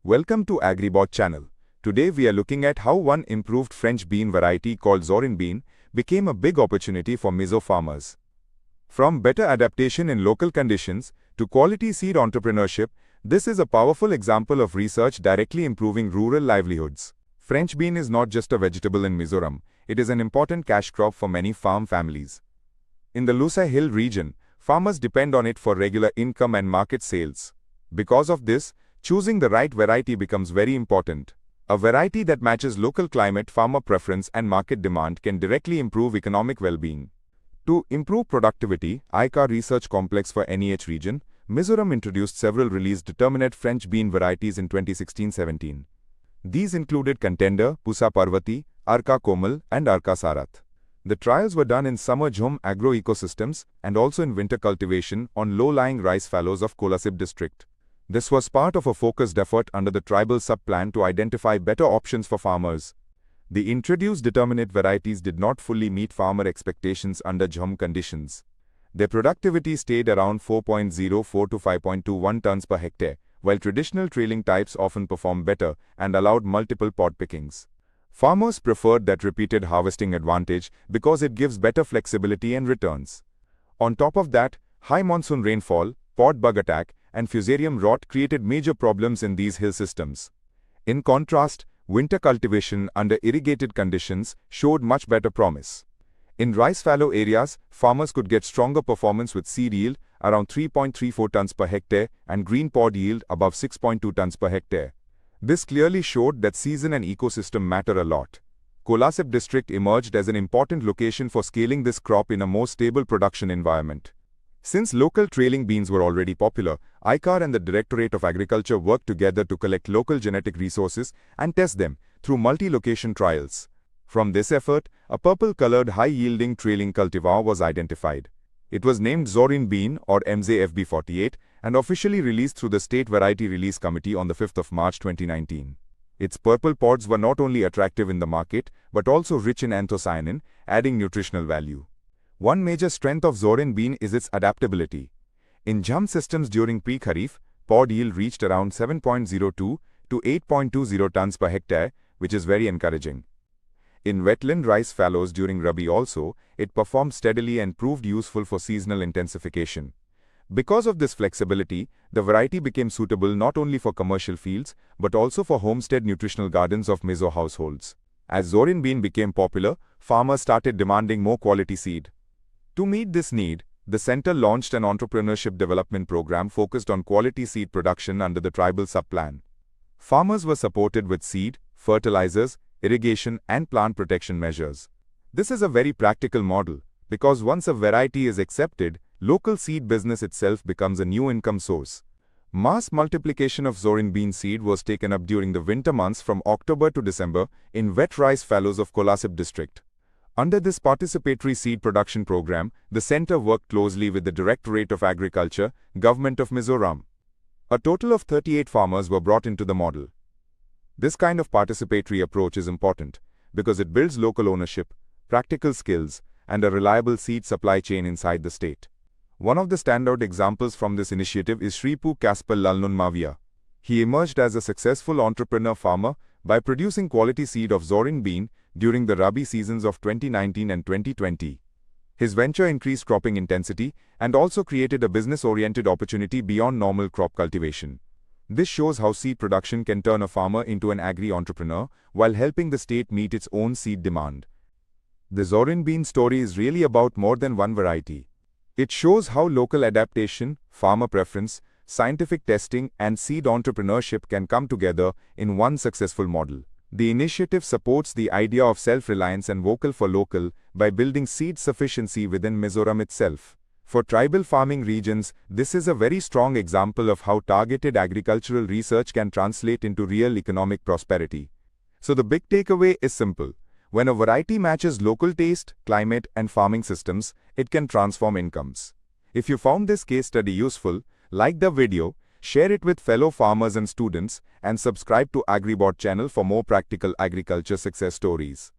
Welcome to AgriBot channel. Today we are looking at how one improved French bean variety called Zorin Bean became a big opportunity for Mizo farmers. From better adaptation in local conditions to quality seed entrepreneurship, this is a powerful example of research directly improving rural livelihoods. French bean is not just a vegetable in Mizoram, it is an important cash crop for many farm families. In the Lusai Hill region, farmers depend on it for regular income and market sales. Because of this, choosing the right variety becomes very important. A variety that matches local climate, farmer preference, and market demand can directly improve economic well-being. To improve productivity, ICAR-Research Complex for NEH Region, Mizoram introduced several released determinate French bean varieties in 2016-17. These included Contender, Pusa Parvati, Arka Komal, and Arka Sarath. The trials were done in summer Jhum agro-ecosystems and also in winter cultivation on low-lying rice fallows of Kolasib district. This was part of a focused effort under the tribal sub-plan to identify better options for farmers. The introduced determinate varieties did not fully meet farmer expectations under Jhum conditions. Their productivity stayed around 4.04 to 5.21 tons per hectare, while traditional trailing types often performed better and allowed multiple pod pickings. Farmers preferred that repeated harvesting advantage because it gives better flexibility and returns. On top of that, high monsoon rainfall, pod bug attack, and fusarium rot created major problems in these hill systems. In contrast, winter cultivation under irrigated conditions showed much better promise. In rice fallow areas, farmers could get stronger performance with seed yield around 3.34 tons per hectare and green pod yield above 6.2 tons per hectare. This clearly showed that season and ecosystem matter a lot. Kolasib district emerged as an important location for scaling this crop in a more stable production environment. Since local trailing beans were already popular, ICAR and the Directorate of Agriculture worked together to collect local genetic resources and test them through multi-location trials. From this effort, a purple-colored high-yielding trailing cultivar was identified. It was named Zorin Bean or MZFB 48 and officially released through the State Variety Release Committee on the 5th of March 2019. Its purple pods were not only attractive in the market but also rich in anthocyanin, adding nutritional value. One major strength of Zorin Bean is its adaptability. In Jhum systems during peak Kharif, pod yield reached around 7.02 to 8.20 tons per hectare, which is very encouraging. In wetland rice fallows during Rabi also, it performed steadily and proved useful for seasonal intensification. Because of this flexibility, the variety became suitable not only for commercial fields, but also for homestead nutritional gardens of Mizo households. As Zorin Bean became popular, farmers started demanding more quality seed. To meet this need, the center launched an entrepreneurship development program focused on quality seed production under the tribal sub-plan. Farmers were supported with seed, fertilizers, irrigation, and plant protection measures. This is a very practical model, because once a variety is accepted, local seed business itself becomes a new income source. Mass multiplication of Zorin Bean seed was taken up during the winter months from October to December in wet rice fallows of Kolasib district. Under this participatory seed production program, the center worked closely with the Directorate of Agriculture, Government of Mizoram. A total of 38 farmers were brought into the model. This kind of participatory approach is important because it builds local ownership, practical skills, and a reliable seed supply chain inside the state. One of the standout examples from this initiative is Shripu Kaspal Lalnun Mavia. He emerged as a successful entrepreneur farmer by producing quality seed of Zorin Bean during the Rabi seasons of 2019 and 2020. His venture increased cropping intensity and also created a business-oriented opportunity beyond normal crop cultivation. This shows how seed production can turn a farmer into an agri-entrepreneur while helping the state meet its own seed demand. The Zorin Bean story is really about more than one variety. It shows how local adaptation, farmer preference, scientific testing, and seed entrepreneurship can come together in one successful model. The initiative supports the idea of self-reliance and vocal for local by building seed sufficiency within Mizoram itself. For tribal farming regions, this is a very strong example of how targeted agricultural research can translate into real economic prosperity. So the big takeaway is simple. When a variety matches local taste, climate, and farming systems, it can transform incomes. If you found this case study useful, like the video, share it with fellow farmers and students, and subscribe to AgriBot channel for more practical agriculture success stories.